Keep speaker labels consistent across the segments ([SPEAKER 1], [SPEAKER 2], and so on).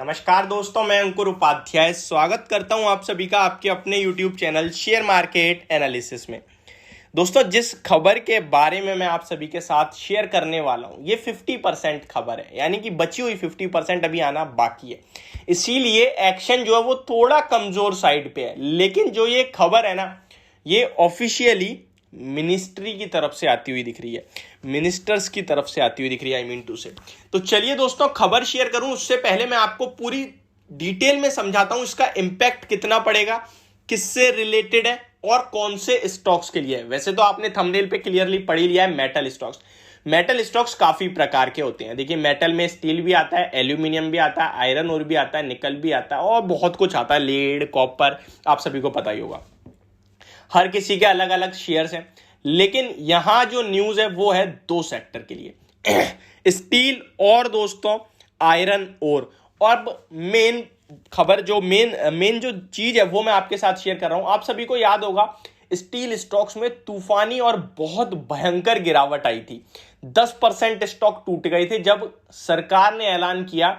[SPEAKER 1] नमस्कार दोस्तों, मैं अंकुर उपाध्याय स्वागत करता हूं आप सभी का आपके अपने YouTube channel share market analysis में। दोस्तों, जिस खबर के बारे में मैं आप सभी के साथ शेयर करने वाला हूं ये 50% खबर है, यानी कि बची हुई 50% अभी आना बाकी है। इसीलिए एक्शन जो है वो थोड़ा कमजोर साइड पे है, लेकिन जो ये खबर है ना, ये ऑफिशियली मिनिस्ट्री की तरफ से आती हुई दिख रही है, मिनिस्टर्स की तरफ से आती हुई दिख रही है, आई मीन टू से। तो चलिए दोस्तों, खबर शेयर करूं उससे पहले मैं आपको पूरी डिटेल में समझाता हूं इसका इंपैक्ट कितना पड़ेगा, किससे रिलेटेड है और कौन से स्टॉक्स के लिए है। वैसे तो आपने थंबनेल पे क्लियरली पढ़ ही लिया है, मेटल स्टॉक्स। मेटल स्टॉक्स काफी प्रकार के होते हैं। देखिए, मेटल में स्टील भी आता है, एल्यूमिनियम भी आता है, आयरन ओर भी आता है, निकल भी आता है और बहुत कुछ आता है, लेड, कॉपर, आप सभी को पता ही होगा। हर किसी के अलग अलग शेयर्स हैं, लेकिन यहां जो न्यूज है वो है दो सेक्टर के लिए स्टील और दोस्तों आयरन ओर। और मेन खबर जो मेन जो चीज है वो मैं आपके साथ शेयर कर रहा हूं। आप सभी को याद होगा, स्टील स्टॉक्स में तूफानी और बहुत भयंकर गिरावट आई थी। 10% स्टॉक टूट गए थे जब सरकार ने ऐलान किया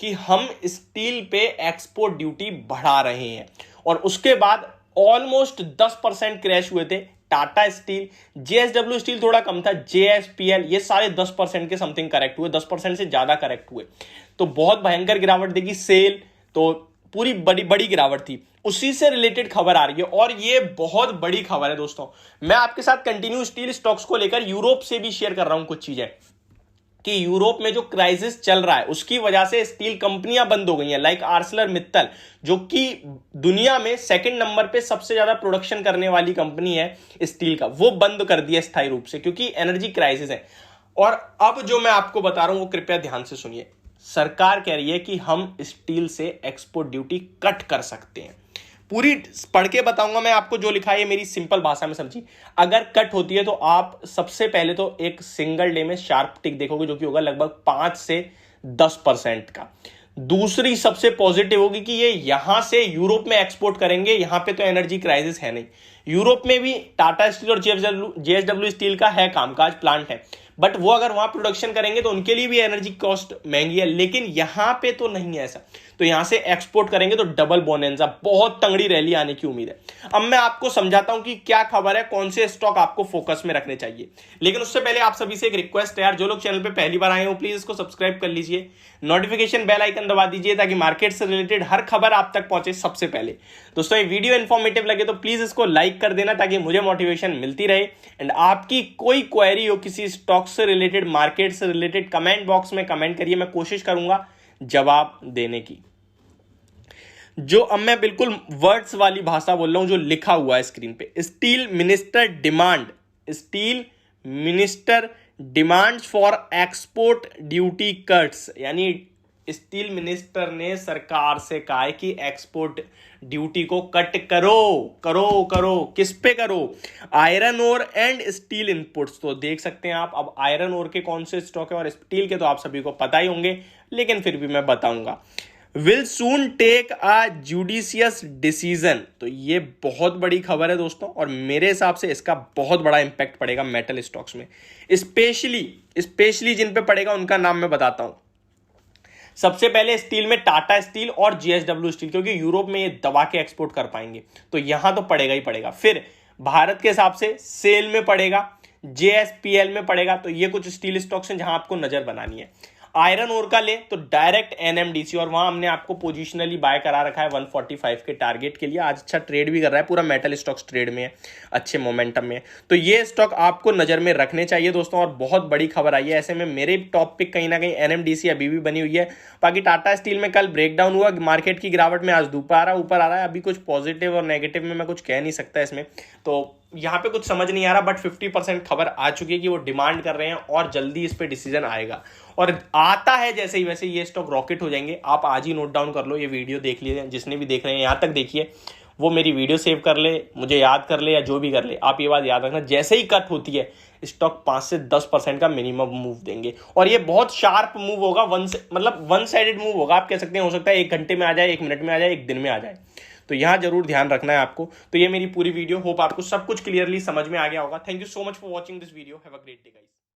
[SPEAKER 1] कि हम स्टील पे एक्सपोर्ट ड्यूटी बढ़ा रहे हैं, और उसके बाद ऑलमोस्ट 10% क्रैश हुए थे। टाटा स्टील, जेएसडब्ल्यू स्टील थोड़ा कम था, जेएसपीएल, ये सारे 10% के समथिंग करेक्ट हुए, 10% से ज्यादा करेक्ट हुए। तो बहुत भयंकर गिरावट देखी। सेल तो पूरी बड़ी बड़ी गिरावट थी। उसी से रिलेटेड खबर आ रही है और ये बहुत बड़ी खबर है दोस्तों। मैं आपके साथ कंटिन्यू स्टील स्टॉक्स को लेकर यूरोप से भी शेयर कर रहा हूं कुछ चीजें, कि यूरोप में जो क्राइसिस चल रहा है उसकी वजह से स्टील कंपनियां बंद हो गई हैं, लाइक आर्सलर मित्तल, जो कि दुनिया में सेकंड नंबर पे सबसे ज्यादा प्रोडक्शन करने वाली कंपनी है स्टील का, वो बंद कर दिया स्थायी रूप से, क्योंकि एनर्जी क्राइसिस है। और अब जो मैं आपको बता रहा हूं वो कृपया ध्यान से सुनिए। सरकार कह रही है कि हम स्टील से एक्सपोर्ट ड्यूटी कट कर सकते हैं। पूरी पढ़ के बताऊंगा मैं आपको, जो लिखा है मेरी सिंपल भाषा में समझी। अगर कट होती है तो आप सबसे पहले तो एक सिंगल डे में शार्प टिक देखोगे, जो कि होगा लगभग 5 से 10% का। दूसरी सबसे पॉजिटिव होगी कि ये यहां से यूरोप में एक्सपोर्ट करेंगे। यहां पे तो एनर्जी क्राइसिस है नहीं। यूरोप में भी टाटा स्टील और जेएसडब्ल्यू स्टील का है कामकाज, प्लांट है, बट वो अगर वहां प्रोडक्शन करेंगे तो उनके लिए भी एनर्जी कॉस्ट महंगी है, लेकिन यहां पे तो नहीं है ऐसा। तो यहां से एक्सपोर्ट करेंगे तो डबल बोनेंजा, बहुत तंगड़ी रैली आने की उम्मीद है। अब मैं आपको समझाता हूं कि क्या खबर है, कौन से स्टॉक आपको फोकस में रखने चाहिए। लेकिन उससे पहले आप सभी से एक रिक्वेस्ट है यार, जो लोग चैनल पे पहली बार आए हो प्लीज इसको सब्सक्राइब कर लीजिए, नोटिफिकेशन बेल आइकन दबा दीजिए, ताकि मार्केट से रिलेटेड हर खबर आप तक पहुंचे सबसे पहले। दोस्तों, ये वीडियो इंफॉर्मेटिव लगे तो प्लीज इसको लाइक कर देना, ताकि मुझे मोटिवेशन मिलती रहे। एंड आपकी कोई क्वेरी हो किसी स्टॉक से रिलेटेड, मार्केट से रिलेटेड, कमेंट बॉक्स में कमेंट करिए, मैं कोशिश करूंगा जवाब देने की। जो अब मैं बिल्कुल वर्ड्स वाली भाषा बोल रहा हूं, जो लिखा हुआ है स्क्रीन पे, steel minister demands for export duty cuts, यानी स्टील मिनिस्टर ने सरकार से कहा है कि एक्सपोर्ट ड्यूटी को कट करो करो करो। किस पे करो? Iron ore and steel inputs. तो देख सकते हैं आप, अब आयरन ओर के कौन से स्टॉक है और स्टील के तो आप सभी को पता ही होंगे, लेकिन फिर भी मैं बताऊंगा। Will soon take a judicious decision. तो ये बहुत बड़ी खबर है दोस्तों, और मेरे हिसाब से इसका बहुत बड़ा इंपैक्ट पड़ेगा मेटल स्टॉक्स में, स्पेशली जिन पे पड़ेगा उनका नाम मैं बताता हूं। सबसे पहले स्टील में टाटा स्टील और जेएसडब्ल्यू स्टील, क्योंकि यूरोप में ये दबा के एक्सपोर्ट कर पाएंगे, तो यहां तो पड़ेगा ही पड़ेगा। फिर भारत के हिसाब से सेल में पड़ेगा, जेएसपीएल में पड़ेगा। तो ये कुछ स्टील स्टॉक्स हैं जहां आपको नजर बनानी है। आयरन ओर का ले तो डायरेक्ट एनएमडीसी, और वहां हमने आपको पोजिशनली बाय करा रखा है 145 के टारगेट के लिए। आज अच्छा ट्रेड भी कर रहा है, पूरा मेटल स्टॉक्स ट्रेड में है, अच्छे मोमेंटम में। तो ये स्टॉक आपको नजर में रखने चाहिए दोस्तों, और बहुत बड़ी खबर आई है। ऐसे में मेरे टॉप पिक कहीं ना कहीं एनएमडीसी अभी भी बनी हुई है। बाकी टाटा स्टील में कल ब्रेकडाउन हुआ, मार्केट की गिरावट में आज ऊपर आ रहा है। अभी कुछ पॉजिटिव और नेगेटिव में मैं कुछ कह नहीं सकता इसमें, तो यहां पे कुछ समझ नहीं आ रहा। बट 50% खबर आ चुकी है कि वो डिमांड कर रहे हैं और जल्दी इस पे डिसीजन आएगा, और आता है जैसे ही वैसे ये स्टॉक रॉकेट हो जाएंगे। आप आज ही नोट डाउन कर लो, ये वीडियो देख लीजिए, जिसने भी देख रहे हैं यहां तक देखिए, वो मेरी वीडियो सेव कर ले, मुझे याद कर ले, या जो भी कर ले। आप ये बात याद रखना, जैसे ही कट होती है स्टॉक 5 से 10% का मिनिमम मूव देंगे, और ये बहुत शार्प मूव होगा, वन साइडेड मूव होगा। आप कह सकते हैं, हो सकता है 1 घंटे में आ जाए, 1 मिनट में आ जाए, 1 दिन में आ जाए। तो यहां जरूर ध्यान रखना है आपको। तो ये मेरी पूरी वीडियो, होप आपको सब कुछ क्लियरली समझ में आ गया होगा। Thank you so much for watching this video. Have a great day guys.